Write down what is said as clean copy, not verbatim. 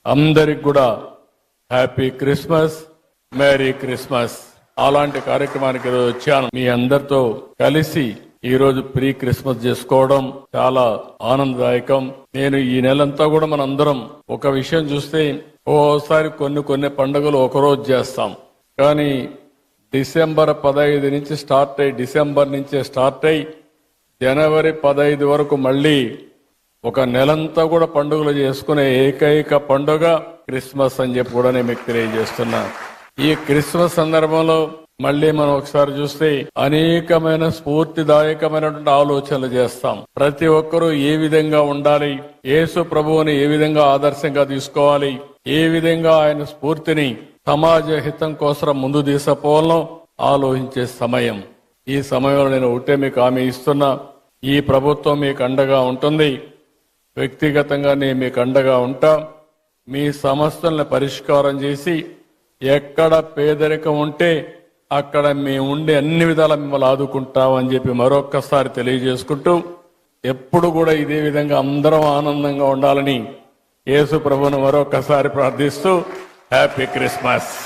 అందరికి కూడా happy Christmas, merry Christmas. అలాంటి కార్యక్రమానికి ఈరోజు వచ్చాను. మీ అందరితో కలిసి ఈ రోజు ప్రీ క్రిస్మస్ చేసుకోవడం చాలా ఆనందదాయకం. నేను ఈ నెలంతా కూడా మనందరం ఒక విషయం చూస్తే ఓసారి కొన్ని పండుగలు ఒకరోజు చేస్తాం, కానీ డిసెంబర్ 15 నుంచి డిసెంబర్ నుంచే స్టార్ట్ అయ్యి జనవరి 15 వరకు మళ్ళీ ఒక నెలంతా కూడా పండుగలు చేసుకునే ఏకైక పండుగ క్రిస్మస్ అని చెప్పి కూడా నేను మీకు తెలియజేస్తున్నా. ఈ క్రిస్మస్ సందర్భంలో మళ్ళీ మనం ఒకసారి చూస్తే అనేకమైన స్ఫూర్తిదాయకమైనటువంటి ఆలోచనలు చేస్తాం. ప్రతి ఒక్కరూ ఏ విధంగా ఉండాలి, యేసు ప్రభువుని ఏ విధంగా ఆదర్శంగా తీసుకోవాలి, ఏ విధంగా ఆయన స్ఫూర్తిని సమాజ హితం కోసం ముందు తీసుకుపోవాలో ఆలోచించే సమయం. ఈ సమయంలో నేను ఒకటే మీకు హామీ ఇస్తున్నా, ఈ ప్రభుత్వం మీకు అండగా ఉంటుంది. వ్యక్తిగతంగా నేను మీకు అండగా ఉంటా. మీ సమస్యలను పరిష్కారం చేసి ఎక్కడ పేదరికం ఉంటే అక్కడ మేము ఉండి అన్ని విధాలా మిమ్మల్ని ఆదుకుంటామని చెప్పి మరొక్కసారి తెలియజేసుకుంటూ, ఎప్పుడు కూడా ఇదే విధంగా అందరం ఆనందంగా ఉండాలని యేసు ప్రభువును మరొక్కసారి ప్రార్థిస్తూ హ్యాపీ క్రిస్మస్.